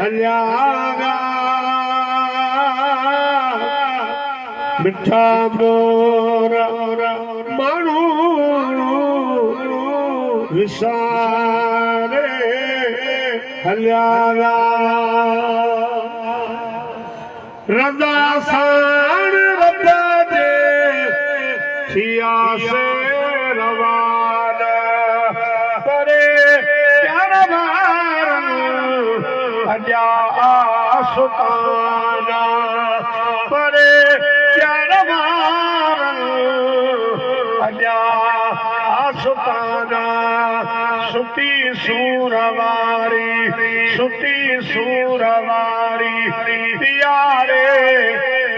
हलिया मिठा मोर मानू विसारे हलिया रज़ा साण रब जे थिया से रवाना परे प्यारा अजा सुताना परे प्यारा अजा सुताना सुती सूरवारी प्यारे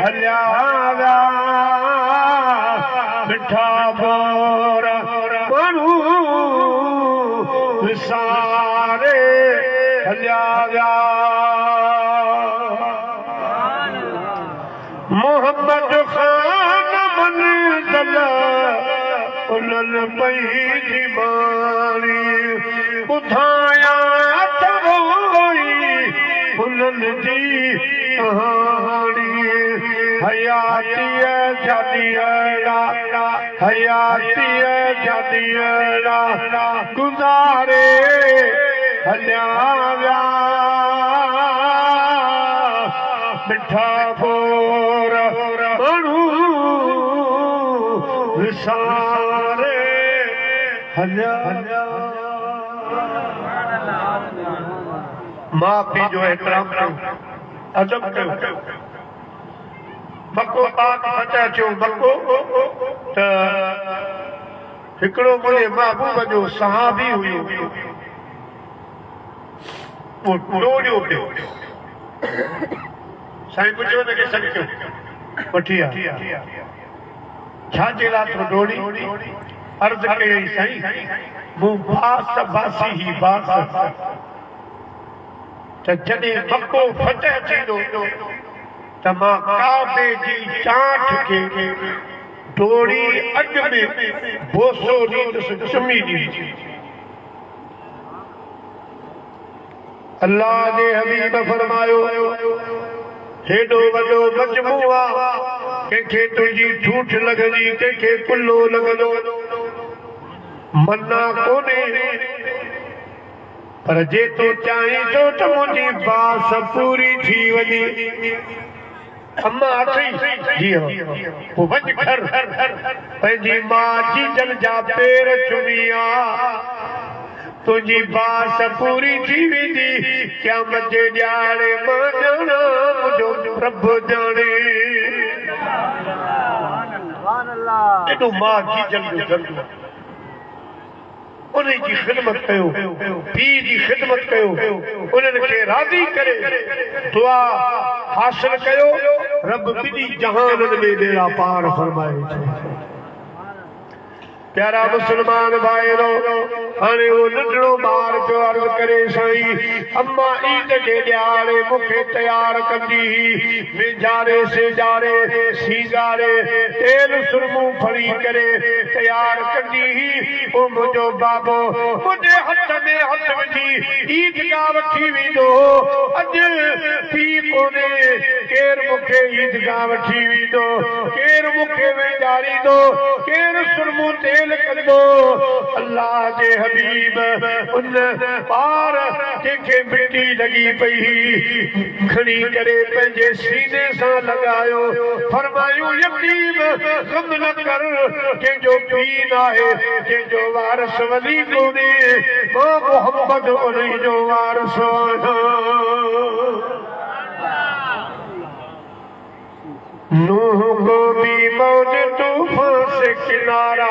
हलिया मिठा मोर मानू विसारे हलिया मोहम्मद खान मंज़िल उलल पई जीवानी ॿुधाया त उलल जी कहानी हयातीअ जॾियड़ा गुज़ारे हलिया विया मिठा मोर मानू विसारे हलिया माँ पीउ जो एहतराम कयो अदब कयो मको पाक बचा चो मको त हिकिड़ो मुंहिंजे महबूब जो सहाबी हुयो वो डोड़ियो पियो साईं पुछियो न के सॾु कयो वठी आ छाजे लाइ तो डोड़ी अर्ज़ कयई साईं मूं बासी ही बास त जॾहिं मको फतह थींदो त मां काबे जी चांठ खे डोड़ी अॻ में बोसो ॾींदुसि चुमी ॾींदी अल्लाह जे हबीब फरमायो हेॾो वॾो मजमू आहे कंहिंखे तुंहिंजी ठूठ लॻंदी कंहिंखे कुल्लो लॻंदो मना कोन्हे पर जे तूं चाहीं थो त मुंहिंजी बास पूरी थी वञे अम्मा अथई जी पोइ वञ घर पंहिंजी मां जीजल जा पेर चुमिया तुंहिंजी बास पूरी थी वेंदी क़यामत जे ॾियारे मां ॼाणा मुंहिंजो प्रभु ॼाणे एॾो मां जीजल जो दर्द उन जी ख़िदमत कयो पीउ जी ख़िदमत कयो उन्हनि खे राज़ी करे दुआ हासिल कयो रब ॿिन्ही जहाननि में बेड़ा पार फरमाए प्यारा मुसलमान भाइरो हाणे वो नंढड़ो ॿार पियो अर्ज़ करे साईं अम्मा ईद जे ॾियारे मूंखे तयार कंदी वेझारे सेजारे सींगारे तेल सुरमू फड़ी करे तयार कंदी ओ मुंहिंजो बाबो मुंहिंजे हथ में हथ विझी ईदगाह वठी वेंदो अॼु पीउ कोन्हे केरु मूंखे ईदगाह वठी वेंदो केरु मूंखे वेझारींदो केरु सुरमू तेल कंदो अल्लाह जे हबीब उन पार जंहिंखे मिटी लॻी पई खणी करे पंहिंजे सीने सां लॻायो फरमायूं यतीम गम न कर कंहिंजो पीउ नाहे कंहिंजो वारस वली कोन्हे मां मोहम्मद उन्ही जो वारस नूह को भी मौज तूफान से किनारा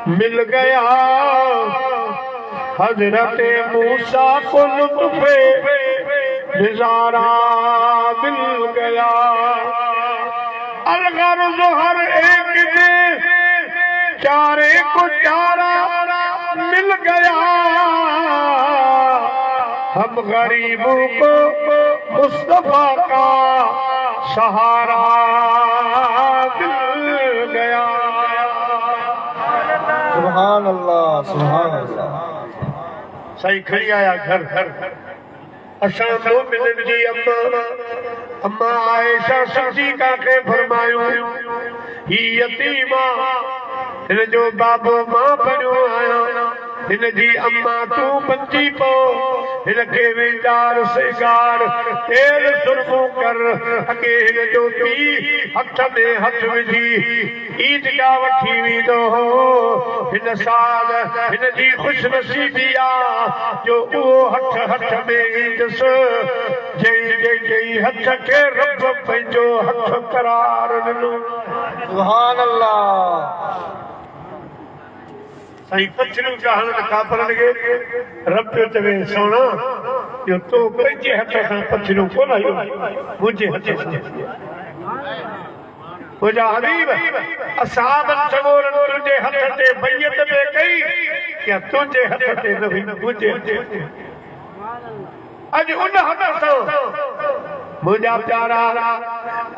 मिल गया हजरत मूसा को लुत्फ़े नज़ारा मिल गया अलगर्ज़ हर एक ने चारे को चारा मिल गया हम गरीबों को मुस्तफा का सहारा मिल गया सुभान अल्लाह सुभान अल्लाह सही खड़ी आया घर घर असां मोमिननि जी अम्मा आयशा सिद्दीक़ा खे फरमायो ही यतीम हिन जो बाबो मां बणियो आहियां हिन जी अम्मा तूं बची पओ हिन खे वेचार सिंगार तेल सुरमो कर अॻे हिन जो पीउ हथ में हथ विझी ईदगाह वठी वेंदो हो हिन साल हिन जी ख़ुशनसीबी आहे जो उहो हथ में ईंदुसि जंहिं हथ खे रब पंहिंजो हथ करार ॾिनो सुभान अल्लाह साईं पछड़ियूं चाहण काफ़रनि खे रब पियो चवे सोना जो तो पंहिंजे हथ सां पछड़ियूं कोन आहियो मुंहिंजे हथ सां मुंहिंजा हबीब असहाबनि चङोरनि तुंहिंजे हथ ते बैयत में कई या तुंहिंजे हथ ते न हुई मुंहिंजे हथ ते अॼु उन हथ सां मुंहिंजा प्यारा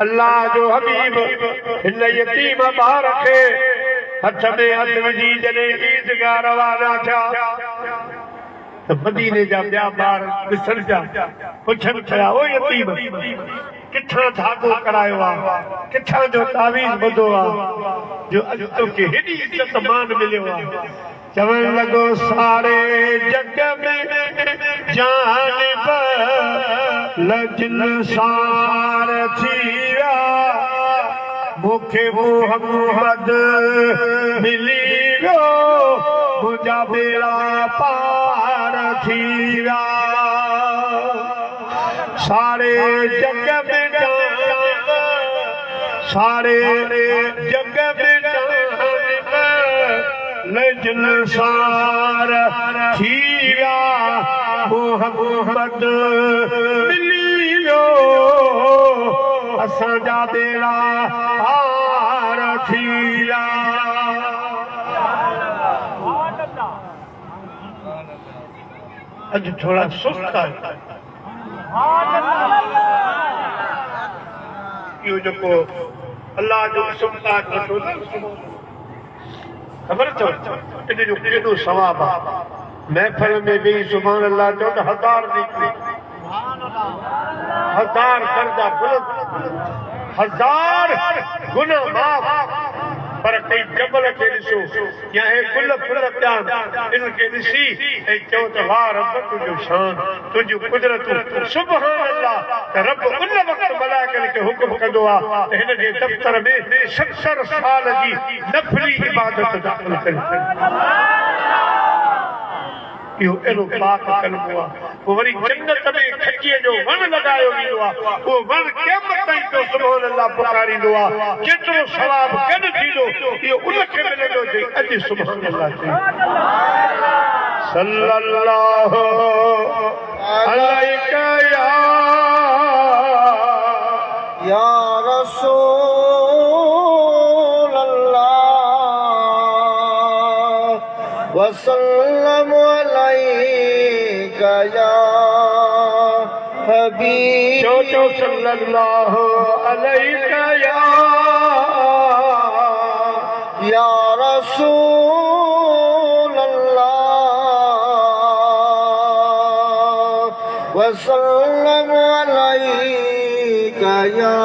अल्लाह जो हबीब हिन यतीम ॿार खे हथ में हथ विझी जॾहिं ईदगाह रवाना थिया त मदीने जा ॿिया ॿार विसरजा पुछनि पिया ओ यतीम किथां धागो करायो आहे किथां जो तावीज़ ॿधो आहे जो अॼु तोखे हेॾी इज़त मान मिलियो आहे चवण लॻो सारे जग में जानिब लजन सार थी विया मूंखे मोहम्मद मिली वियो मुंहिंजा बेड़ा पार थी विया सारे जग में सारे जग में लजन सार थी विया मोहम्मद मिली वियो असांजा बेड़ा पार थी विया अॼु थोड़ा सुस्त आहे इहो जेको अल्लाह जो सुल्तान वठो ख़बर अथव इन जो केॾो सवाब आहे महफ़िल में वेही सुभाणे अल्लाह चओ त हज़ार निकिरी हज़ार कर्जा हज़ार गुनाह माफ़ पर कई जबल खे ॾिसो या हे गुल फुल पिया इनखे ॾिसी ऐं चओ त वाह रब तुंहिंजो शान तुंहिंजूं कुदरतूं सुभाणे अल्लाह त रब उन वक़्तु मलाइकनि खे हुकुम कंदो आहे त हिन जे दफ़्तर में 70 साल जी नफ़ली इबादत दाख़िल करे इहो एॾो पाक कलमो आहे पोइ वरी जन्नत में खचीअ जो वण लॻायो वेंदो आहे उहो वण क़यामत ताईं तो सुभाणे अल्लाह पुकारींदो आहे केतिरो सवाब गॾु थींदो इहो उनखे मिलंदो जे अॼु सुभाणे अल्लाह चई सल्लल्लाहु अलैका या रसूल वसल्लम अलैका या हबीब चो सल्लल्लाहु अलैका या रसूल वसल्लम अलैका या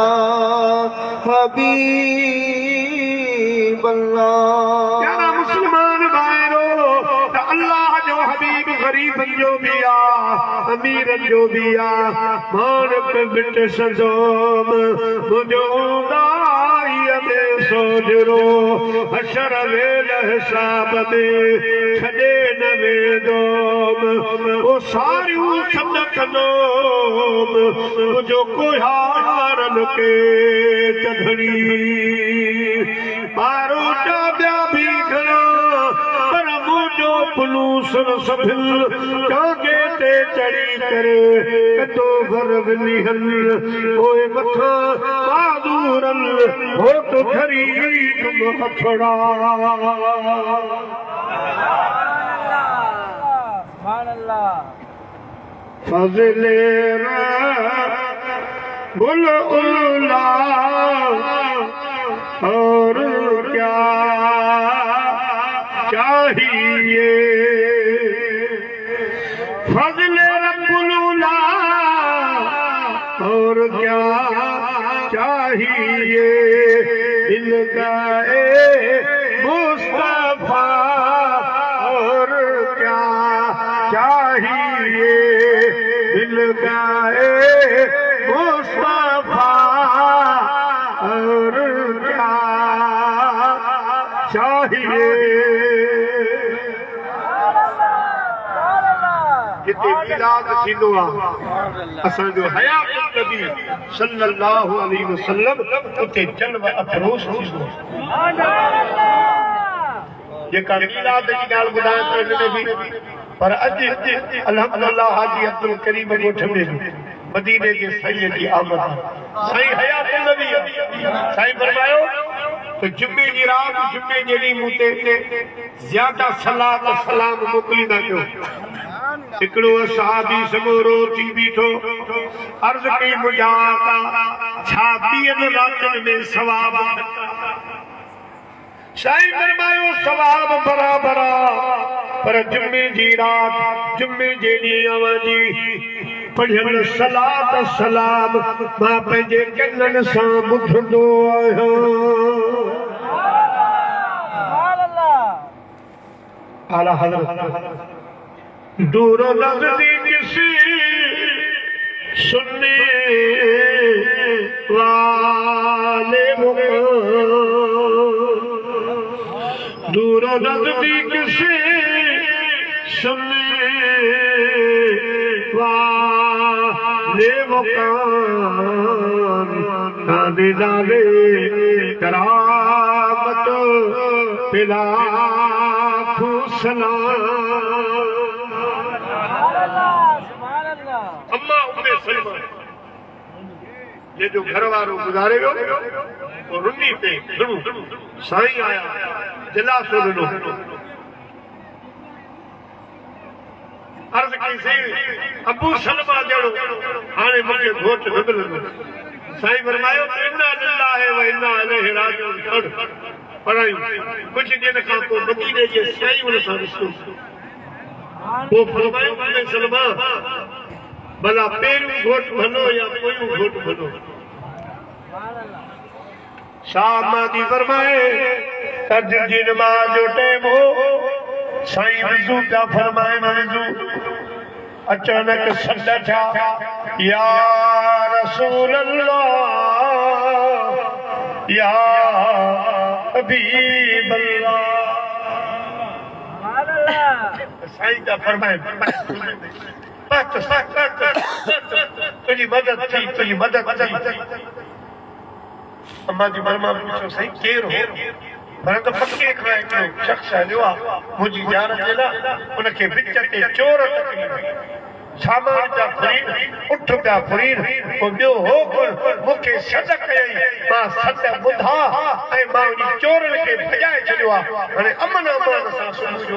हबीब अल्लाह मुसलमान भाइरो अल्लाह जो हबीब गरीबन जो भी आ अमीरन जो भी आ मानक बिट सजोम मुझो दाई में सोजरो हशर वेल हिसाब में छॾे न वेंदोम ओ सारियूं सदकनोम मुझो कोहारन के चढ़णी मारो जा ॿिया भी घणा पर मुंहिंजो पुलूस सभिल टांगे ते चढ़ी करे कतो घर विली हल ओए मथां बहादुरन होठ खरी तुम हथड़ा फज़ले बुल उला और क्या चाहिए फज़ले रब्बुल उला चाहिए दिल गए मुस्तफा और क्या चाहिए दिल गए मुस्तफा और क्या चाहिए जिते मिलाद थींदो आहे असांजो हयात नबी सल्लल्लाहु अलैहि वसल्लम उते जन्म अफरोश थींदो जेका मिलाद जी ॻाल्हि ॿुधायां थो हिन में बि पर अॼु अल्हम्दुलिल्लाह हाजी अब्दुल करीम ॻोठ में मदीने जे साईं जी आमद साईं हयात नबी साईं फरमायो तो जुम्मे जी रात जुम्मे जे ॾींहुं मूं ते ज्यादा सलात सलाम मोकिलींदा कयो हिकिड़ो सहाबी समूरो थी बीठो अर्ज़ कई मुंहिंजा आका छा ॿियनि रातिनि में सवाब साईं फरमायो सवाब बराबर पर जुम्मे जी रात जुम्मे जे ॾींहुं अवांजी पढ़ियल सलात सलाम मां पंहिंजे कननि सां ॿुधंदो आहियां आला हज़रत दूर नज़दीक से सुनने वाले दूर नज़दीक से सुनने वाले काने डाले करामत पिला अम्मा उम्मे सलमा ये जो घर वालों गुजारे वो रुनी पे साईं आया दिलासो ॾिनो अर्ज़ कई सही अबू सलमा जहिड़ो हाणे मूंखे घोट न मिलंदो साईं फरमायो इन्ना लिल्लाहि व इन्ना इलैहि राजिऊन पढ़ायूं कुछ दिन खां पोइ मदीने जे साईं उन सां रिश्तो वो फरमायो उम्मे सलमा भला पहिरियों घोट भलो या पोयों घोट भलो शाह मादी फरमाए तहज्जुद जी नमाज जो टाइम हो साईं वज़ू पिया फरमाइनि वज़ू अचानक सॾ थिया या रसूल अल्लाह या हबीब अल्लाह साईं का फरमाइनि तुझी मदद थी तुझी मदद थी अम्मा जी बर्मा पूछो साईं केर हो पर तो पक्के खां हिकिड़ो शख़्स हलियो आहे मुंहिंजी ॼाण जे लाइ उनखे विच ते चोर सामान पिया फुरीन उठ पिया फुरीन पोइ ॿियो हो मूंखे सॾ कयई मां सॾ ॿुधा ऐं मां उन चोरनि खे भॼाए छॾियो आहे हाणे अमन अमान सां सुबुह जो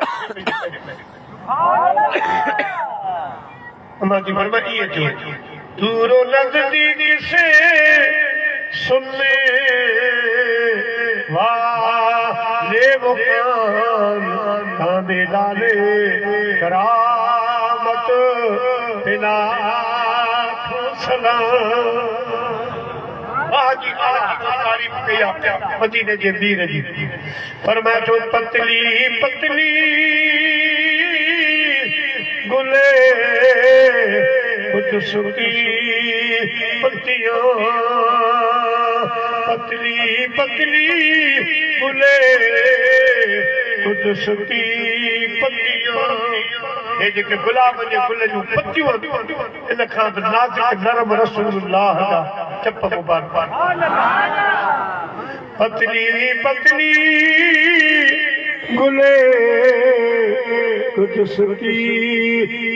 अम्मा जी बर्मा इहे चयो दूरो नज़दीक से सुनने वाले काने डाले करामत पिला आज तारीफ कया मदीने जे वीर जी फरमाया तो पतली पतली गुले कुछ सुखी पत्तियां पतली पतली गुले कुछ सुखी पत्तियां ये जेके गुलाब जे गुल जूं पत्तियूं इन खां नाज़ुक नरम रसूलुल्लाह जा चप मुबारक पतली पतली गुले कुछ सुखी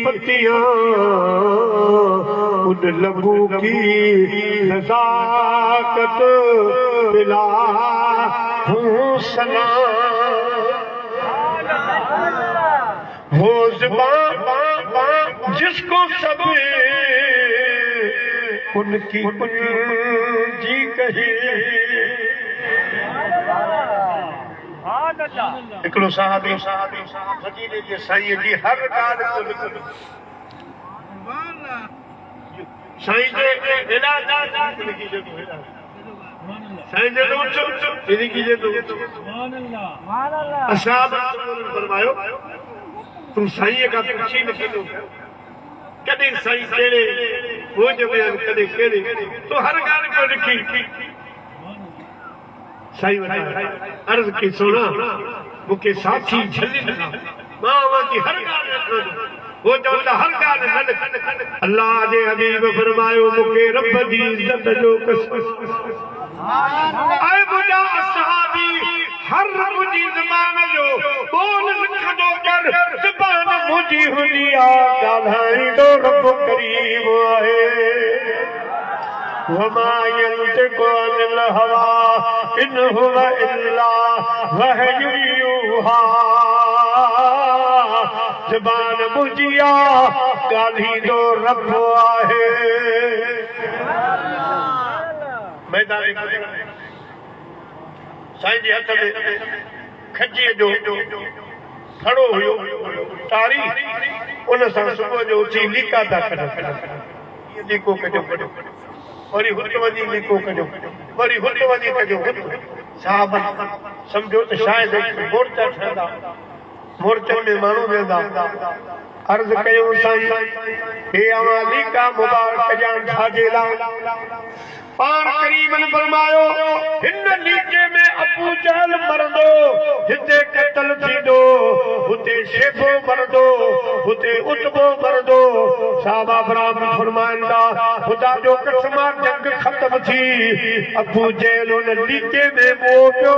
पत्तियां उन लबों की नज़ाकत पिला हूँ सलाम वो ज़ुबान जिसको सब उनकी जी कही हिकिड़ो साहबी मदीने जे साईं जी हर ॻाल्हि को लिखंदो साईं जे हेॾा लिखी छॾो साईं जे तो इनी की जे तो असाब फरमायो तू साईं का पुछी न किनो कदे साईं केड़े हो जो बयान कदे केड़े तो हर गाल को लिखी साईं अर्ज की सुना मुके साथी झली लगा मां की हर गाल वो चवंदा हर गाल न अल्लाह जे हबीब फरमायो मुके रब जी इज्जत जो कसम आए मुझा असहाबी हर मुझी ज़बान जो बोल लिखदो कर ज़बान मुझी हुंदी आ ॻाल्हाई दो रब करीम आहे वमा यंतिकु अनिल हवा इन हुव इल्ला वहयु यूहा ज़बान मुझी आ ॻाल्ही दो रब आहे मैदान साईं जे हथ में खजीअ जो खड़ो हुयो तारी उन सां सुबुह जो उथी लीका था कढनि लीको कजो वरी हुत वञी लीको कजो वरी हुत वञी कजो हुत साहब सम्झो त शायदि मोर्चा ठहंदा मोर्चनि में माण्हू वेंदा अर्ज़ कयूं साईं हे अवां लीका मुबारक जान छाजे लाइ पान करीमन फरमायो हिन लीके में अबू जहल मरंदो हिते कत्ल थींदो हुते शेबो मरंदो हुते उतबो मरंदो साहबा बराम फरमाईंदा खुदा जो कसम जंग खत्म थी अबू जहल उन लीके में मो पियो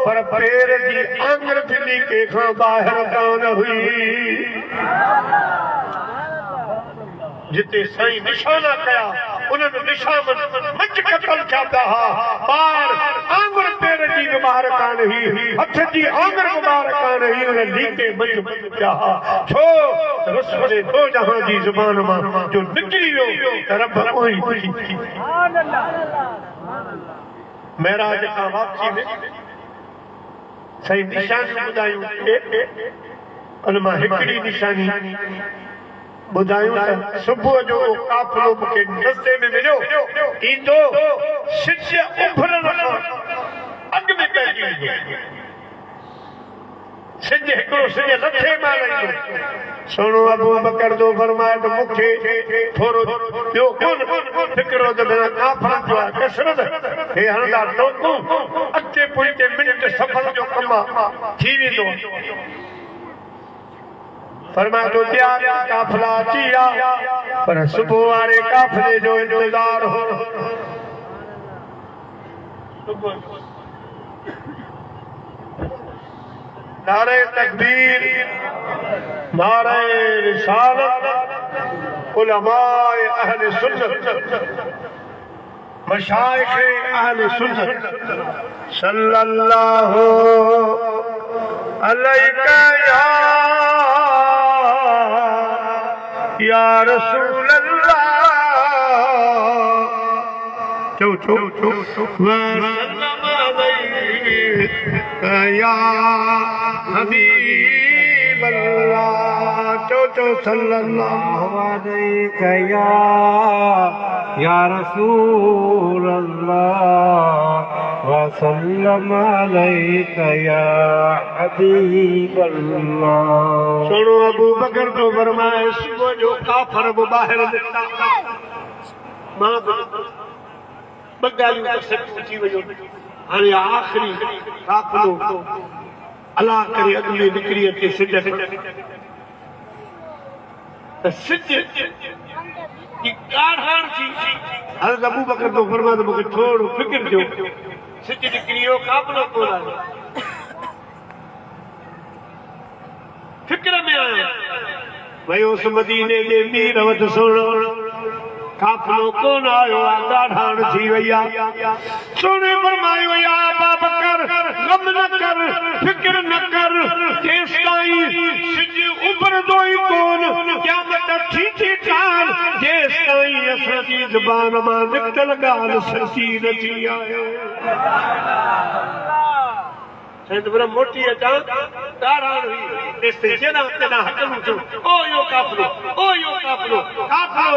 पर पैर जी आंगर बि लीके खां ॿाहिरि कान हुई जिते साईं निशाना कया उन्हनि निशान मंझ कतल थिया पिया हा ॿार आंगुर पेर जी मुबार कान हुई हथ जी आंगुर मुबार कान हुई उन लीके मंझ पिया हा छो रसूल दो जहां जी ज़ुबान मां जो निकिरी वियो त रब उही महराज खां वापसी में साईं निशानी ॿुधायूं उन मां हिकिड़ी निशानी ॿुधायूं त सुबुह जो काफ़िलो मूंखे रस्ते में मिलियो ईंदो सिज उभरण खां अॻु में पइजी वेंदो सिज हिकिड़ो सिज लथे मां ईंदो सोनो अबू बकर जो फरमाए त मूंखे थोरो ॿियो कोन फिक्रो त बिना काफ़िलनि जो आहे कसरत हे हणंदा टोकूं अॻिते पोइते मिंट सफ़र जो कमु आहे थी वेंदो फरमाए तो तैयार काफिला अची विया पर सुबुह वारे काफिले जो इंतजार हो नारे तकबीर नारे रिसालत उलमाए अहले सुन्नत मशाइख अहले सुन्नत सल्लल्लाहु अलैका या रसूल अल्लाह चो वसल्लम अलैका या हबीब अल्लाह चो सल्लल्लाहु अलैका या रसूल अल्लाह वसल्लम अलैका या हबीब अल्लाह सुनो अबू बकर तो फरमाए सुबह जो काफर वो बाहर निकला मां बगालियों तक सब पहुंची वयो हाणे आखिरी काफिलो अल्लाह करे अगली निकरी अचे सिज त सिज की काढ़ाण थी हज़रत अबू बकर तो फरमाए तो मूंखे थोरो फिक्र थियो सिज निकरियो काफिलो कोन आयो फिक्र में आया भाई उस मदीने जे मीर वटि सुनो काफिलो कोन आयो ॾाढाण थी वई आहे सोने फरमायो या अबू बकर गम न कर फिक्र न कर जेस ताईं सिज उभरंदो ई कोन क़यामत थी कान जेस ताईं असांजी ज़बान मां निकतल ॻाल्हि सची न थी आहे बड़ा मोटी अचा ॾाढाण हुई तेसि जेॾां तेॾां हटणो थियो ओ यो काफिलो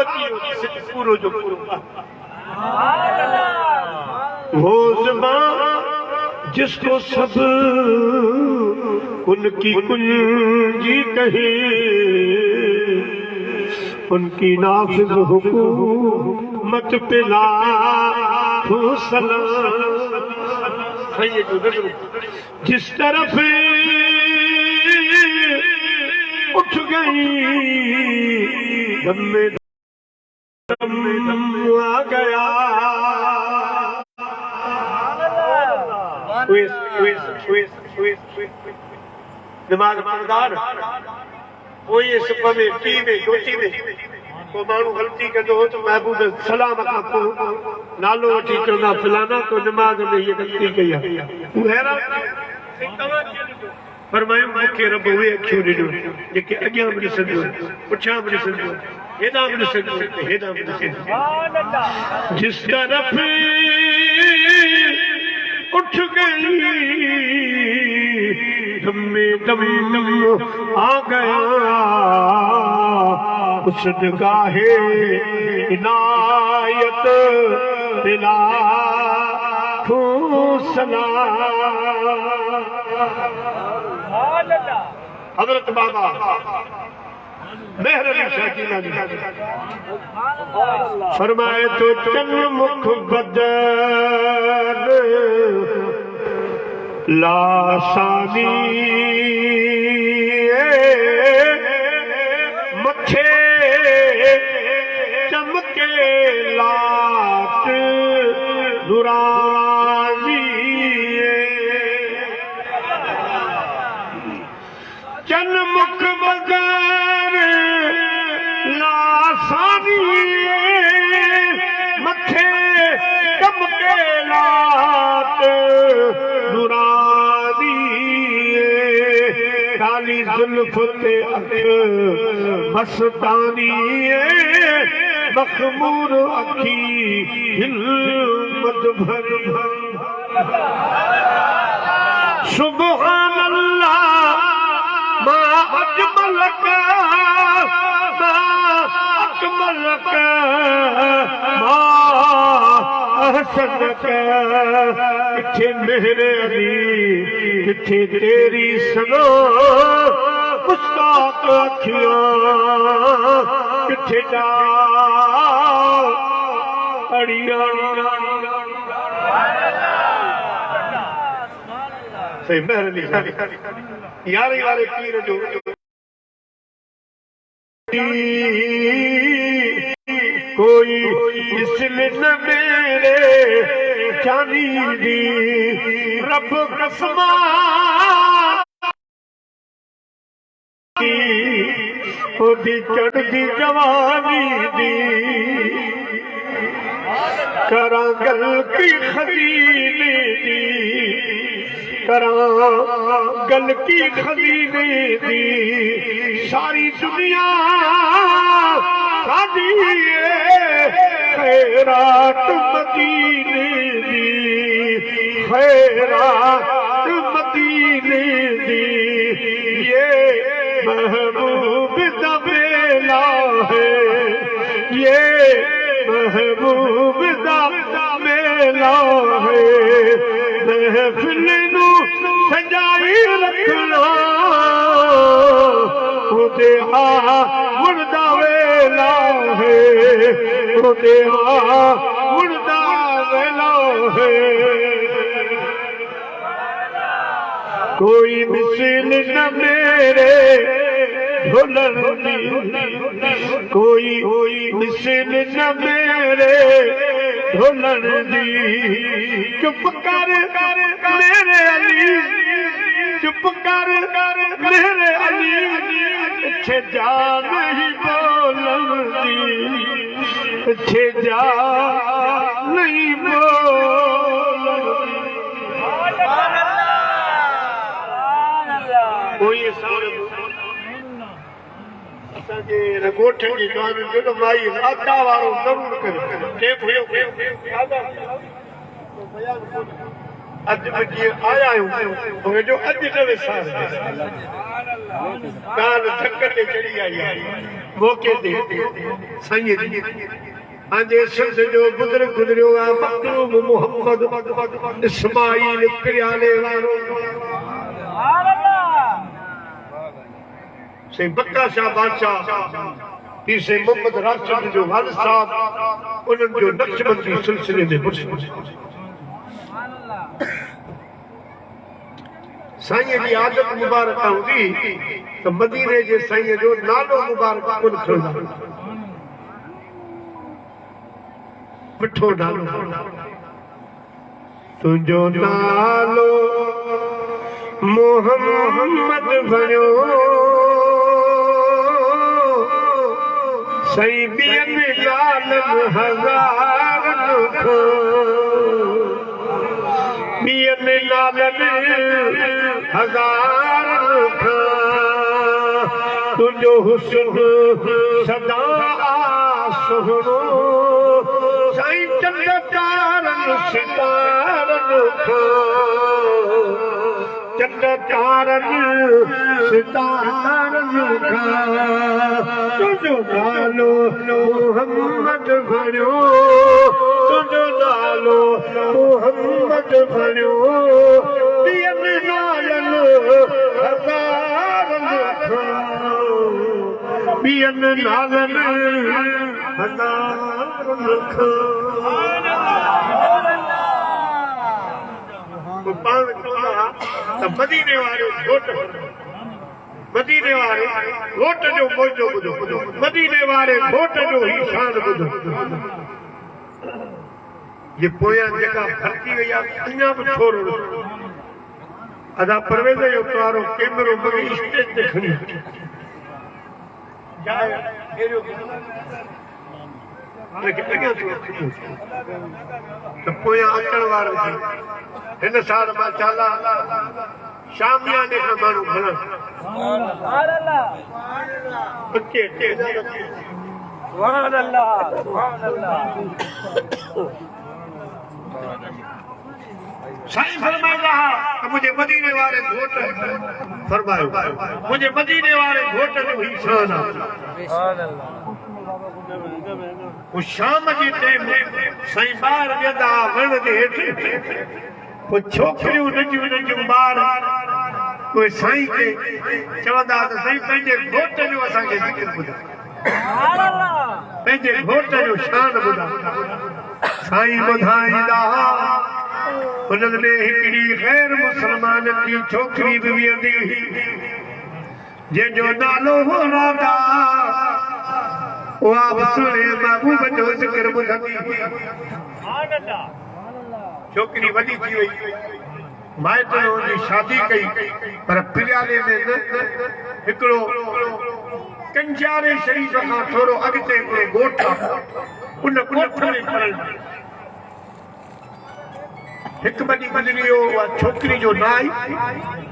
अची वियो पूरो जो पूरो वो ज़बान जिसको सब उनकी कुंजी कहे, उनकी नाफिज हुकूमत पे लाखों सलाम। जिस तरफ उठ गई दम में दम आ गया। दिमाग पढ़दार कोई इस कमेटी में जोशी में को माण्हू ग़लती कंदो हो तो महबूब सलाम खां पोइ नालो वठी चवंदा फलाना तो नमाज़ में हीअ ग़लती कई आहे। हू हैरान फरमायूं मूंखे रब उहे अखियूं ॾिनो जेके अॻियां बि ॾिसंदियूं पुठियां बि ॾिसंदियूं हेॾां बि ॾिसंदियूं हेॾां बि ॾिसंदियूं। जिस तरफ उठ गई दम में दम आ गया, उस गाहे इनायत दिला सलाम। हजरत बाबा मेहर अली शाह कीलानी फरमाए तो चन मुख बदल लासानी मथे चमके लाट दुरानी चन मुख बदल लासानी मथे चमके लाट दुरानी काली जुल्फ ते अख मस्तानी मखमूर अखी हिम्मत भर भर। सुभान अल्लाह मा अजमल का मा अकमल का मा अहसन का। किथे मेरे अली किथे तेरी सनो मुस्ताक अखियां किथे जा अड़ियां। सही मेहर अली यारे वारे पीर जो कोई इसलिए न मेरे जानी दी रब कसमा ओदी चढ़दी जवानी दी करा गल की खजीने दी करा गल की खजीने दी सारी दुनिया सादी खैरात मदीने दी खैरात मदीने दी। ये महबूब दा बेला है ये महबूब दा बेला है महफिल नू सजाई रखना उदे आ मुर्दा वेला है उदे आ मुर्दा वेला है। कोई मिसल न मेरे ढोलन दी कोई मिसल न मेरे ढोलन दी। चुप कर मेरे अली चुप कर मेरे अली अच्छे जा नहीं बोलन दी अच्छे जा नहीं बोलन कोई सारे असांजे गोठनि जी ॻाल्हि जो माई आदा वारो ज़रूरु करे अॼु बि जीअं आया आहियूं जो अॼु न विसार कान धक ते चढ़ी आई आहे मौक़े ते साईं जी अजे सिंध जो बुजुर्ग गुज़रियो आहे मखदूम मोहम्मद इस्माइल पिरियाले वारो से बक्का शाह बादशाह पीर से मोहम्मद राशिद जो वालिद साहब उन्हनि जो नक्शबंदी सिलसिले में साईं जी आदत मुबारक हूंदी त मदीने जे साईं जो नालो मुबारक कोन खणंदा मिठो नालो तुंहिंजो नालो मोहम्मद बणियो साईं ॿियनि नालनि हज़ारनि खां ॿियनि नालनि हज़ारनि खां तुंहिंजो हुस्न सदा सुहिणो साईं चंड तारनि सितारनि खां चंड तारनि सितारनि खां तुंहिंजो नालो मोहम्मद बणियो तुंहिंजो नालो मोहम्मद बणियो ॿियनि नालनि हज़ारनि खां ॿियनि नालनि हज़ारनि खां पाण चवंदा त मदीने वारे घोट जो मौजो ॿुधो मदीने वारे घोट जो ही शान ॿुधो ये पोयां जेका फरकी वई आहे अञा बि थोरो अदा परवेज़ जो प्यारो कैमरो मगी स्टेज ते खणी त पोयां अचण वारनि खे हिन साल मां चाला शामियाने खां माण्हू खणनि साईं फरमाईंदा त मुंहिंजे मदीने वारे घोट फरमायो मुंहिंजे मदीने वारे घोट जो ही शान आहे शाम जे टाइम साईं ॿार वेंदा वण जे हेठि पोइ छोकिरियूं नंढियूं ॿार उहे साईं खे चवंदा त साईं पंहिंजे घोट जो असांखे ज़िक्र ॿुधायो पंहिंजे घोट जो शान ॿुधायो साईं ॿुधाईंदा हुननि में हिकिड़ी ग़ैर मुस्लमाननि जी छोकिरी बि वेहंदी हुई जंहिंजो नालो हो राधा उहा बि सुहिणे महबूब जो ज़िक्र ॿुधंदी छोकिरी वॾी थी वई माइटनि हुनजी शादी कई पर पिरियाले में न हिकिड़ो कंजारे शरीफ़ खां थोरो अॻिते हिकिड़ो ॻोठ आहे उन ॻोठ में पढ़ण हिकु ॿ ॾींहं गुज़री वियो उहा छोकिरी जो न आई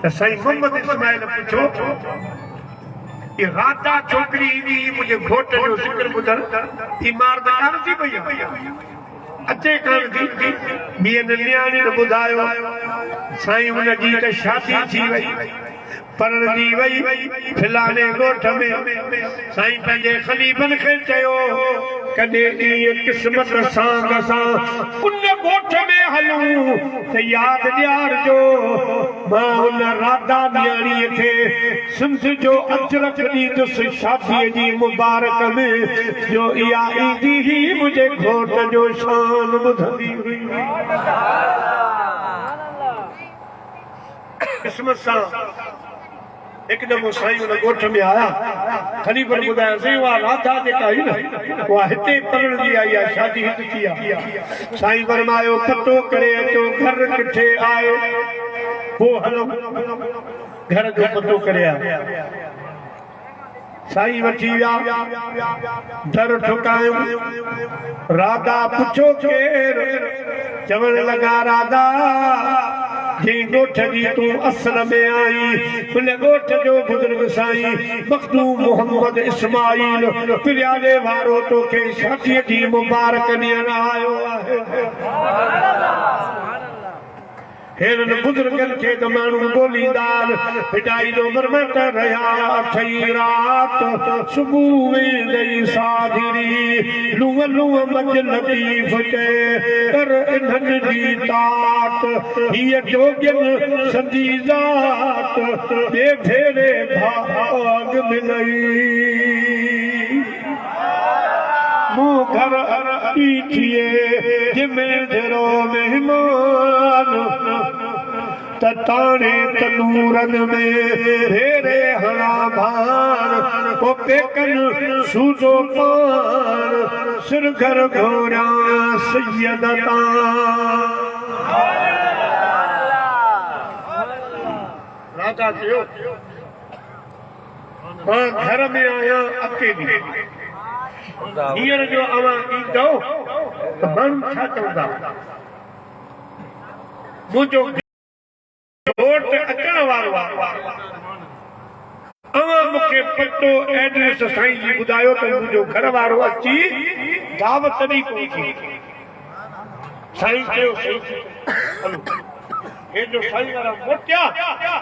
त साईं मोहम्मद इस्माइल पुछो ये राधा छोकिरी ईंदी मुंहिंजे घोट जो ज़िक्र ॿुधण ईमार त कान थी पई अचे कान थी ॿियनि नियाणियुनि ॿुधायो साईं हुनजी त शादी थी वई परणी वई फिलाने ॻोठ में साईं पंहिंजे ख़लीफ़नि खे चयो कॾहिं ॾींहुं क़िस्मत सां असां उन ॻोठ में हलूं त यादि ॾियारजो मां हुन राधा नियाणीअ खे सिंध जो अजरक ॾींदुसि शादीअ जी मुबारक में जो इहा ईंदी ही मुंहिंजे घोट जो शान ॿुधंदी हुई क़िस्मत सां हिकु दफ़ो साईं हुन ॻोठ में आया ख़लीफ़नि ॿुधायो साईं उहा राधा जेका हुई न उहा हिते पढ़ण जी आई आहे शादी हिते थी आहे साईं फरमायो पतो करे अचो घर किथे आहे पोइ हलो घर जो पतो करे आया साईं वठी विया दर ठुकायूं राधा पुछो केरु चवण लॻा राधा जी ॻोठ जी तूं असल में आई उन ॻोठ जो बुज़ुर्ग साईं मखदूम मोहम्मद इस्माइल पिरियाले वारो तोखे शादीअ जी मुबारक ॾियण आयो आहे हेरनि बुज़ुर्गनि खे त माण्हू ॻोल्हींदा हिदाई जो मरमट रहिया अठई राति सुबुह वेंदई साधिरी लूअ लूअ मज लतीफ़ चए कर इन्हनि जी तात हीअ जोगियन सदी ज़ात ॿिए भेरे भाग मिलई मूं घर अरबी थिए जिमें जहिड़ो महिमान ताणे तनूरन में भेरे हणा भार पो पेकन सूज़ो पान सिर घर घोड़ा सैयद राजा थियो मां घर में आया अकेली हींअर जो अवां ईंदो त माण्हू छा चवंदा मुंहिंजो घोट अचण वारो आहे अवां मूंखे पतो एड्रेस साईं जी ॿुधायो त मुंहिंजो घर वारो अची दावत ॾेई पहुची साईं चयो हलो हे जो साईं वारा मोटिया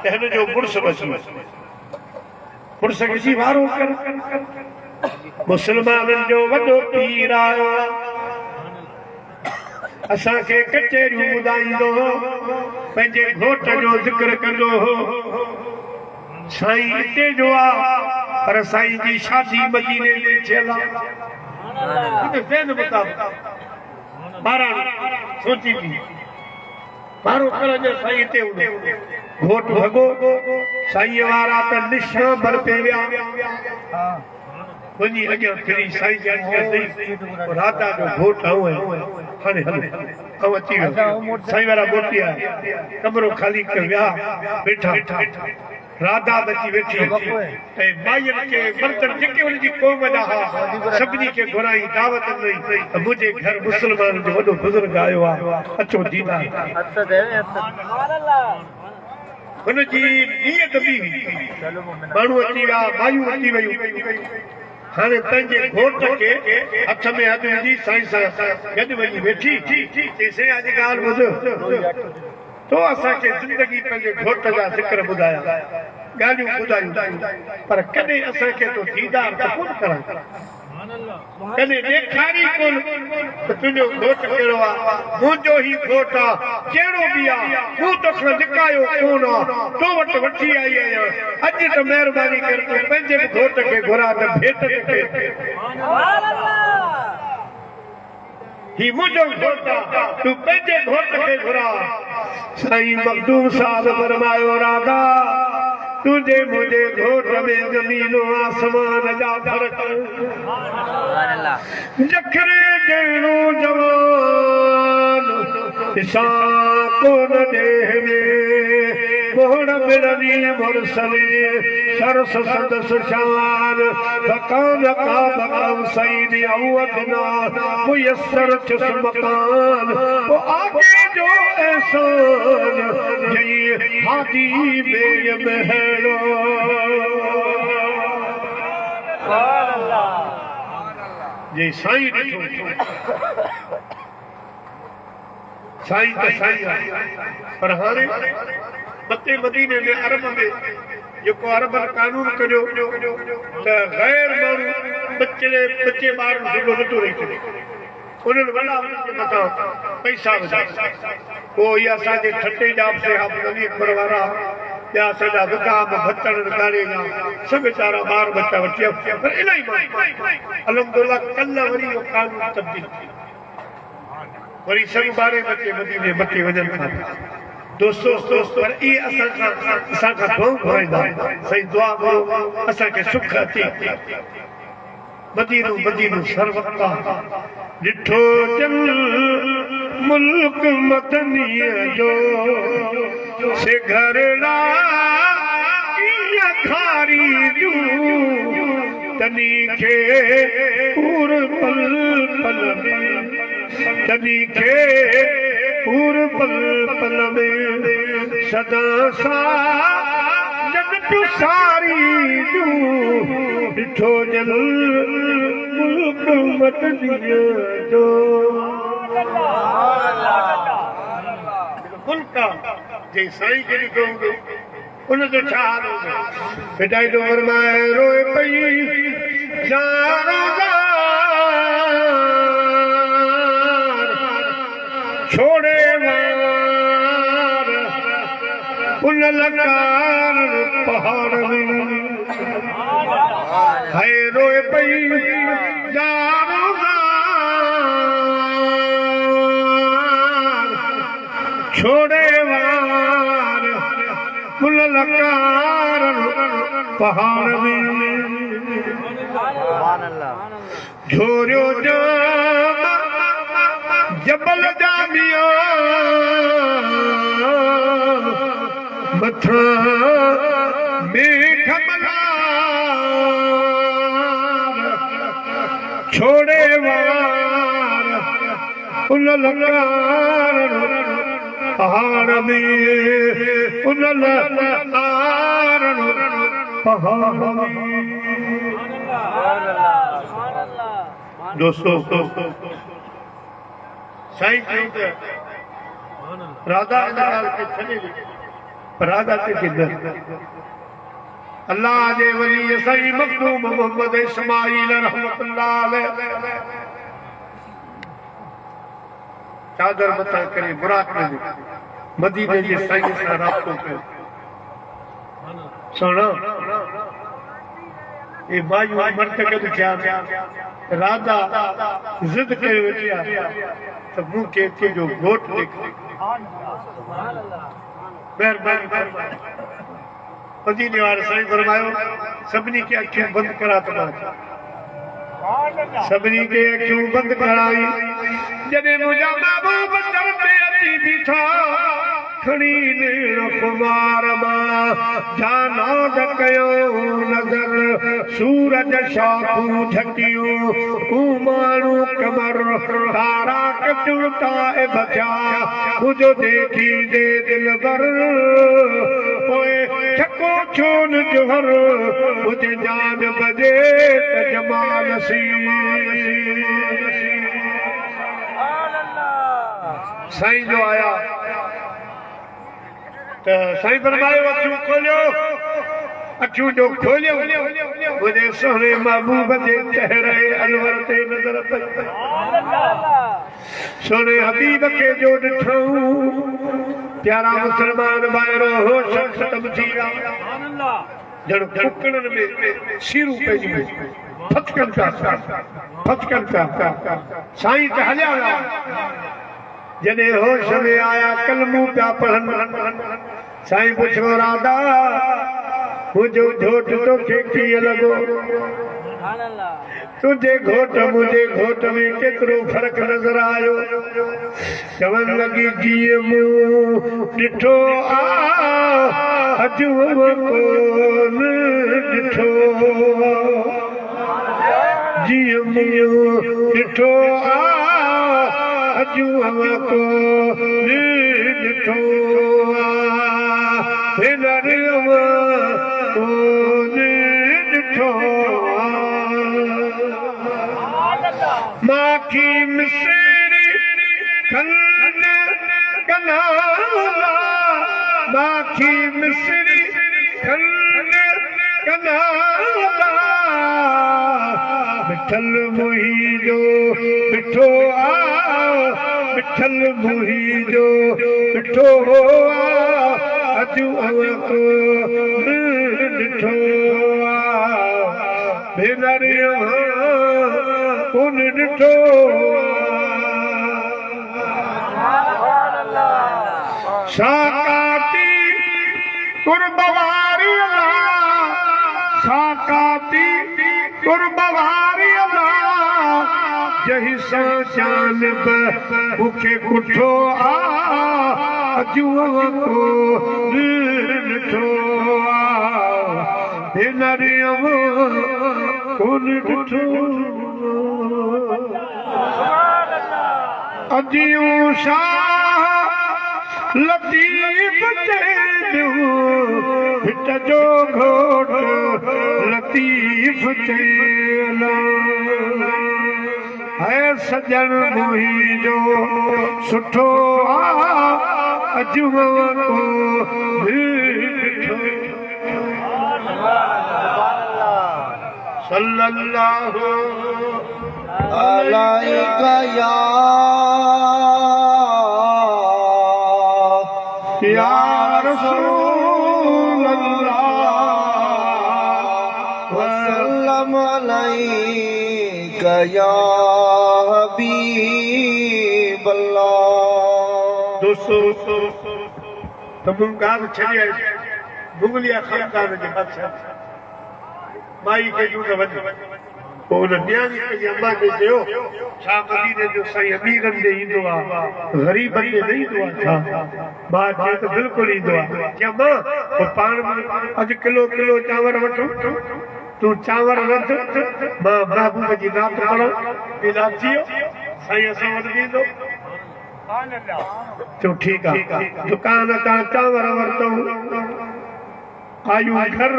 त हिन जो मुड़ुस बची मुड़ुस खे वारो कर मुसलमाननि जो वॾो पीर आयो असांखे कचेरियूं ॿुधाईंदो पंहिंजे घोट जो ज़िक्र कंदो साईं हिते जो आहे पर साईं जी शादी मदीने में थियल आहे सोची थी बारो करण जो साईं हिते हूंदो घोट भॻो साईं वारा त निशान भर पे विया वञी अॻियां फिरी साईं जी राधा जो घोट हाणे हले अची वियो साईं वारा मोटी आया कमरो ख़ाली कर विया वेठा राधा बची वेठी ऐं माईअनि खे मर्दनि जेके हुनजी क़ौम जा हुआ सभिनी खे घुराई दावत ॾेई त मुंहिंजे घर मुस्लमान जो वॾो बुज़ुर्ग आयो आहे अचो दीदा हुनजी नियत बि माण्हू अची विया मायूं अची वयूं हाणे पंहिंजे घोट खे हथ में हथ विझी साईं सां गॾु वञी वेठी चईं अॼु ॻाल्हि ॿुध तो असांखे ज़िंदगी पंहिंजे घोट जा ज़िक्र ॿुधाया ॻाल्हियूं ॿुधायूं पर कॾहिं असांखे तो दीदार त कोन करां कॾहिं ॾेखारी कोन त तुंहिंजो घोट कहिड़ो आहे मुंहिंजो ई घोट आहे कहिड़ो बि आहे मूं तोखां लिकायो कोन आहे तो वटि वठी आई आहियां अॼु त महिरबानी कर तूं पंहिंजे बि घोट खे घुरा त भेट ही मुंहिंजो घोट आहे तूं पंहिंजे घोट खे घुरा साईं मखदूम साहिब फरमायो राधा तुझे मुझे घोट में जमीनो आसमान जा फर्क जखरे जहिड़ो जवान ॾिसां कोन देह में मोड़ मिलनी मुरसली सरस सदस शान फकान का बकम सईद अवदना मुयस्सर चुस मकान वो आगे जो एहसान जई हादी बे महलो जय साईं ॾिठो साईं त साईं पर हाणे मते मदीने में अरब में जेको अरबन कानून कढियो त गैर माण्हू बच्चे ॿार सुठो नथो रही सघे उन्हनि वॾा उन्हनि मथां पैसा विधा पोइ इहा असांजे ठटे ॾाब से हाफ़िज़ अकबर वारा ॿिया सॼा विकाम भचण गाड़े जा सभु वीचारा ॿार बच्चा वठी पर इलाही माण्हू अलहमदुलिल्लाह कल्ह वरी इहो कानून तब्दील थी वरी सभु ॿारहें बचे मदीने मथे वञनि था दोस्तों पर ये असांखां दुआऊं घुराईंदा सही दुआ करो असांखे सुख अचे मदीनो सर्वता ॾिठो जल मुल्क मदनीअ जो से घरड़ा खारी तनी खे पूर पल पल में तनी खे पूर पल पल में सदा सा जगत सारी ॾिठो जल मुल्क मदनीअ जो मुल्क जे साईं खे ॾिठो हूंदो उनजो छा हाल हूंदो बेटा फरमाए रोए पई ललकार पहाड़ में है रोए पई छोड़े वार ललकार पहाड़ में झोरियो जाम जबल जामिया मथा मीठ मलार छोड़े वार ललकार पहाड़ में ललकार पहाड़ में। दोस्तों साईं राधा के छड़े राधा के किधर अल्लाह जे वली साईं मखदूम मोहम्मद इस्माइल रहमतुल्लाह अलैह चादर मथा करे बुराक में मदीने जे साईं सां राब्तो कयो सुनो ये मायू मर्तकब थिया राधा जिद करे वेठी आहे त मूंखे हिते जो घोट ॾेखार महिरबानी फरमायो मदीने वारे साईं फरमायो सभिनी खे अखियूं बंदि करा त सभिनी खे अखियूं बंदि कराई जॾहिं मुंहिंजा महबूब दर ते अची बीठा खणी नेण कुमार मां जानाद कयो नज़र सूरज शाखूं झकियूं तूं माण्हू कमर तारा कचुता ए बचा मुझो देखी दे दिल भर ओए छको छोन जोहर मुझे जान बजे त जमाल सी साईं जो आया तो साईं फरमायो अखियूं खोलियो अखियूं जो खोलियो मुझे सोहणे महबूब जे चेहरे अनवर ते नज़र पई सोहणे हबीब खे जो ॾिठऊं प्यारा मुसलमान भाइरो होश ख़त्म थी विया ॼण कुकड़नि में सीरूं पइजी वियूं फचकनि पिया साईं त हलिया विया जॾहिं होश में आया कलमूं पिया पढ़नि साईं पुछो राधा मुंहिंजो घोट तोखे कीअं लॻो तुंहिंजे घोट मुंहिंजे घोट में केतिरो फ़र्क़ु नज़र आयो चवणु लॻी जीअं मूं ॾिठो अॼु कोन ॾिठो जीअं मूं ॾिठो अजू को ॾिठो ॾिठो माखी मिसरी कनाला माखी मिसरी कनाला मिठल मुही जो मिठो मिठल मुही जो मिठो अजू को ॾिठो भेनरियो कोन ॾिठो साकाती कुर्बवारी साकाती कुर्बवारी जही सा जानब मूंखे कुठो अजू को ॾिठो भेनरियो कोन ॾिठो अजियूं शाह लतीफ़ हिट जो घोट लतीफ़ चेला है सजन मुही जो सुठो अजू को ॾिठो सल्लल्लाहु अलैका या रसूल या हबीब अल्लाह। दोस्तों तो मुमताज छॾे मुगलिया ख़ानदान जे बादशाह माई खे जूं न वञ पोइ हुन न्याणी पंहिंजी अम्मा खे चयो छा मदीने जो साईं अमीरनि ॾे ईंदो आहे ग़रीबनि ॾे न ईंदो आहे छा? मां चयो त बिल्कुलु ईंदो आहे। चयो मां पोइ पाण अधु किलो किलो चांवर वठो तूं चांवर रध मां महबूब जी नात पढ़ां इलाज थी वियो साईं असां वटि ईंदो। चो ठीकु आहे दुकान तां चांवर वरितऊं आयूं घर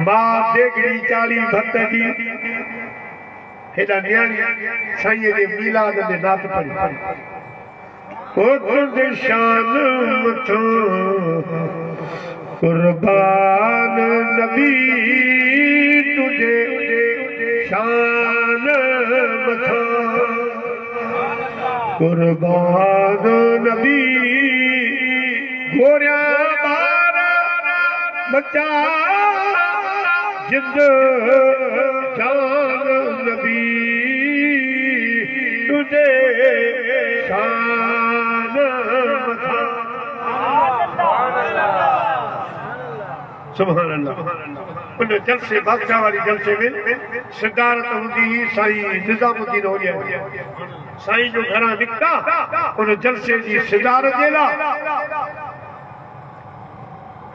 मां देगड़ी चाली भत जी हेॾा न्याणी साईं जे मीलाद में नात पढ़ी ओ तुंहिंजे शान मथो कुर्बान नबी तुझे शान मथो कुर्बान नबी गोरिया बारा बचा जिंद शान नबी तुझे शान मथा। सुभान अल्लाह। उन जलसे बादशाह वाली जलसे में सिदारत हूंदी साईं निजामुद्दीन औलिया साईं जो घरां निकिता उन जलसे जी सिदारत जे लाइ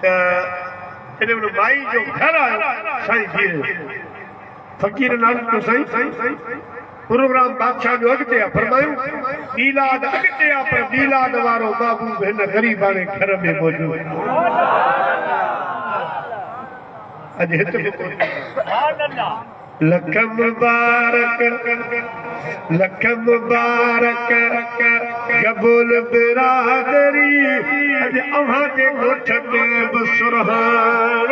त इन माई जो घर आयो साईं धीरे फ़कीर नानक जो साईं प्रोग्राम बादशाह जो अॻिते आहे फरमायूं मीलाद अॻिते आहे पर मीलाद वारो महबूब हिन ग़रीब वारे घर में मौजूदु अॼु हिते लख मुबारक कबूल बिरादरी अॼु अव्हां जे ॻोठ में बि सुरहान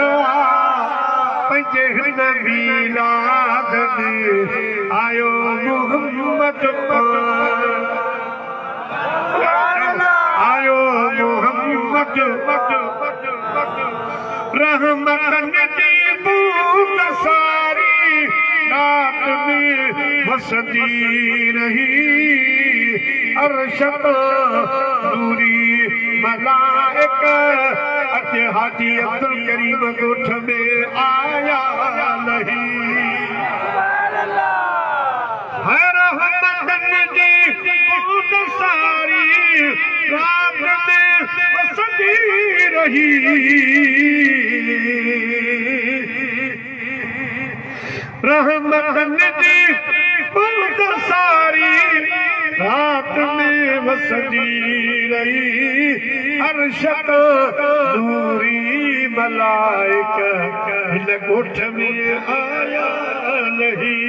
पंहिंजे हिन मीलाद में आयो मोहम्मद आयो मोहम्मद रहमतन जी बूंद सारी रात में वसदी रही अर्श नूरी मलाइक अज हाजी अब्दुल करीम ॻोठ में आया नहीं है रहमतन जी बूंद सारी रात में वसदी रही रहमतन जी बूंद सारी रात में वसदी रही अर्श नूरी मलाइक हिन ॻोठ में आया नहीं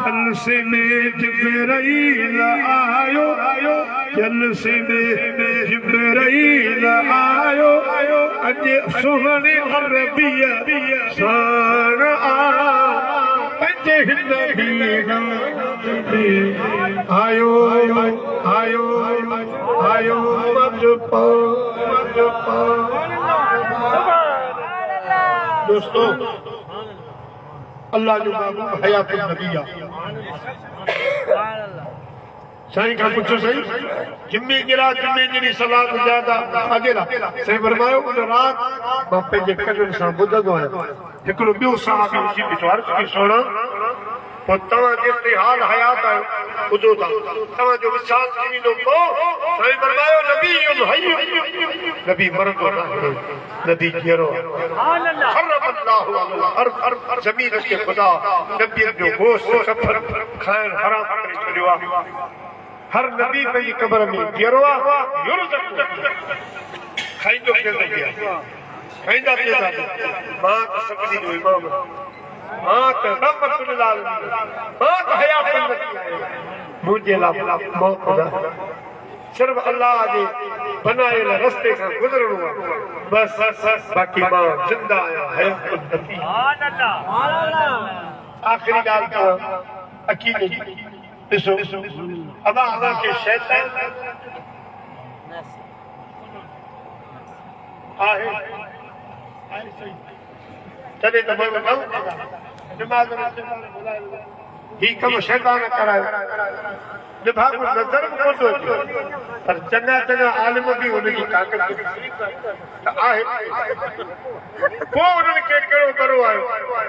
जलसे में जिब्राईल आयो जलसे में जिब्राईल आयो अॼु सुहिणे अरबीअ साण आ पंहिंजे हिन आयो आयो आयो दोस्तों अल्लाह जो महबूब हयात नबी साईं खां पुछो साईं जिम्मे गिरा जिम्मे जहिड़ी सलाह ज्यादा अॻेला साईं फरमायो उन रात मां पंहिंजे कननि सां ॿुधंदो आहियां हिकिड़ो ॿियो सहाबी उथी बीठो अर्ज़ कई सोना पोइ तव्हां जेतिरे हाल हयात आहियो ॿुधो था तव्हांजो विशाल थी वेंदो पोइ साईं फरमायो नबी नबी मरंदो नाहे नबी जीअरो ज़मीन के खुदा नबी जो गोश्त सफ़र खाइण हराम करे छॾियो आहे हर नबी पंहिंजी क़बर में जीअरो आहे खाईंदो पीअंदो बि आहे खाईंदा पीअंदा मां त सभिनी जो इमाम मां त रहमतुल आलमीन मां त हयात नबी मुंहिंजे लाइ मौत न सिर्फ अल्लाह जे बनायल रस्ते सां गुज़रणो आहे बस बाक़ी मां जिंदा आहियां हयात नबी आख़िरी ॻाल्हि कयां अकीदे जी ॾिसो अल्लाह के शैतान आहे तॾहिं त मां ॿुधाऊं नमाज ही कम शैतान करायो निभाग नजर को तो पर चंगा चंगा आलिम भी उनकी ताकत आहे को उन्हनि खे कहिड़ो करो आयो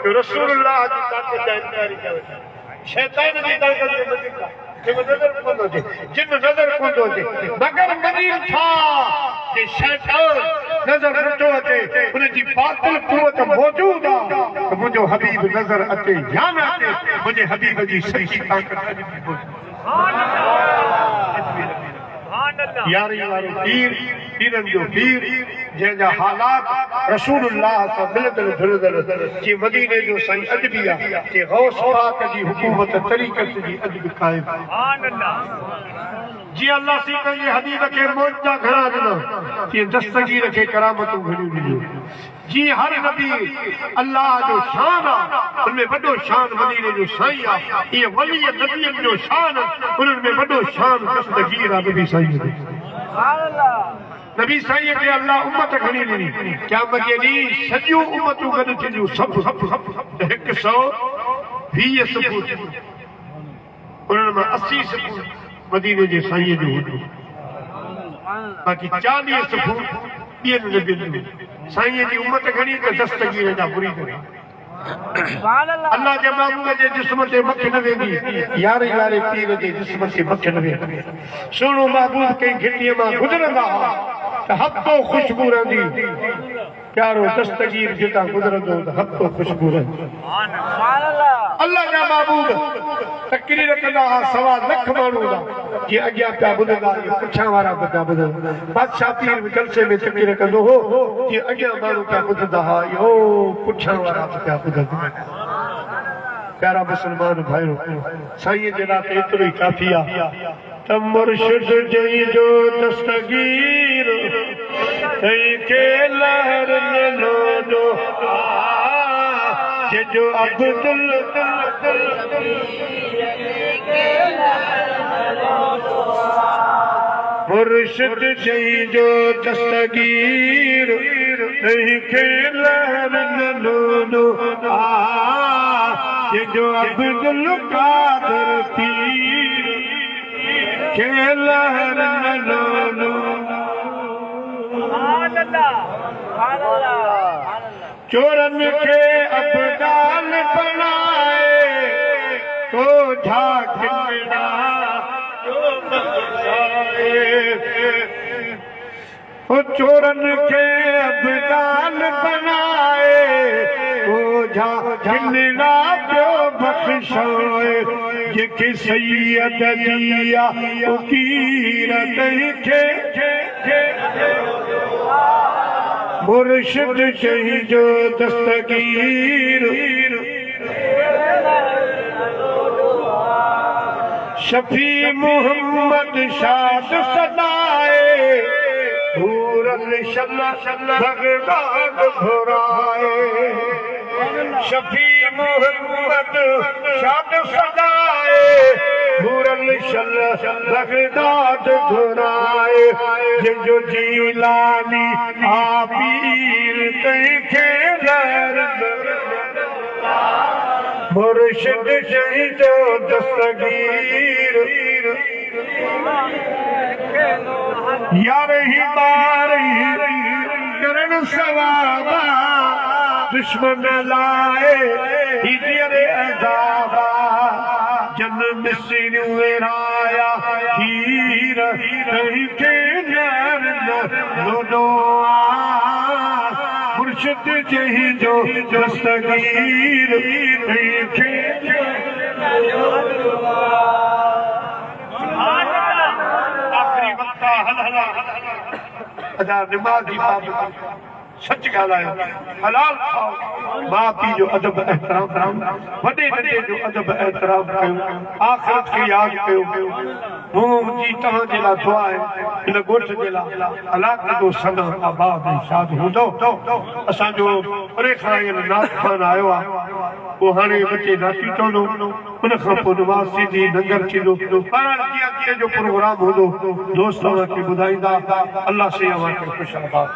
जो रसूलुल्लाह जी ताकत जा इनकारी कयो शैतान जी ताकत जो वधीक नजर कोन हुजे जिन नजर कोन हुजे मगर मदीन था कि शैतान नजर नथो अचे उनजी बातिल कुवत मौजूद आहे त मुंहिंजो हबीब नजर अचे या न अचे मुंहिंजे हबीब जी सच्ची ताकत अॼु बि यारी वारो पीर पीरनि जो पीर जंहिंजा हालात रसूलुल्लाह सां मिलंदड़ जुलंदड़ जे मदीने जो साईं अॼु बि आहे जे गौस पाक जी हुकूमत तरीक़त जी अॼु बि क़ाइम जीअं अल्लाह सी पंहिंजे हबीब खे मौजा घणा ॾिना तीअं दस्तगीर खे करामतूं घणियूं ॾिनियूं जीअं हर नबी अल्लाह जो शान आहे उनमें वॾो शान मदीने जो साईं आहे ईअं वली नबियनि जो शान उन्हनि में वॾो शान दस्तगीर आहे नबी साईं नबी साईं खे अल्लाह उम्मत घणी ॾिनी क़यामत जे ॾींहुं सॼियूं उम्मतूं गॾु थींदियूं सभु 120 सुबूत उन्हनि मां 80 सुबूत मदीने जे साईं जो हुजो बाक़ी 40 सुबूत ॿियनि नबियनि जो साईं जी उम्मत घणी त दस्तगीर जा मुरीद अल्लाह जे महबूब जे जिस्म ते मख न वेंदी यारे यारे पीर जे जिस्म ते मख न वेंदी सुहिणो महबूब कंहिं घिटीअ मां गुज़रंदा हुआ त हफ़्तो ख़ुशबू रहंदी प्यारो दस्तगीर जितां गुज़रंदो त हफ़्तो ख़ुशबू रहंदी अल्लाह जा महबूब तकरीर कंदा हुआ 1.25 लख माण्हू हुआ जीअं अॻियां पिया ॿुधंदा पुठियां वारा बि पिया ॿुधंदा बादशाह पीर जलसे में तकरीर कंदो हो जीअं अॻियां माण्हू पिया ॿुधंदा हुआ इहो पुठियां वारा बि पिया ॿुधंदा प्यारा मुस्लमान भाइयो साईं जे लाइ एतिरो ई काफ़ी आहे त मुर्शिद जई जो दस्तगीर तई के लहर लो जो जो अब्दुल मुर्शिद जई जो दस्तगीर तई के लहर लो जो अब्दुल कादर पीर के लहर लो चोरन के अबदाल बनाए तो झांकना जो चोरन के अबदाल बनाए तो झांकना जो बख्शाए जेके सैयद दिया उकीरत के मुर्शिद चई जो दस्तगीर शफी मोहम्मद शाद सदाए भूरल बगदाद घुराए शफी मोहम्मद शाद सदाए भूरल बगदाद घुराए जो जीलानी आबीर तंहिंखे मुर्शिद चई जो दस्तगीर यार ही बार करण सवाबा दुश्मन लाए हिजर अज़ाबा जन्म सिर वेराया हीर तंहिंखे लो मुर्शिद चई जो दस्तगीर तंहिंखे आखिरी वक्त हला अदा निमाज़ी बाब सच ॻाल्हायो हलाल खाओ माउ पीउ जो अदब एहतराम वॾे नंढे जो अदब एहतराम कयो आख़िरत खे यादि कयो मुंहिंजी तव्हांजे लाइ दुआ आहे हिन ॻोठ जे लाइ अलाह कंदो सना आबाद ऐं शाद हूंदो असांजो परे खां नाथ खान आयो आहे पोइ हाणे बचे नाची चवंदो उन खां पोइ नमाज़ थींदी लंगर थींदो जो प्रोग्राम हूंदो दोस्त तव्हांखे ॿुधाईंदा अलाह से अव्हांखे ख़ुशि आबाद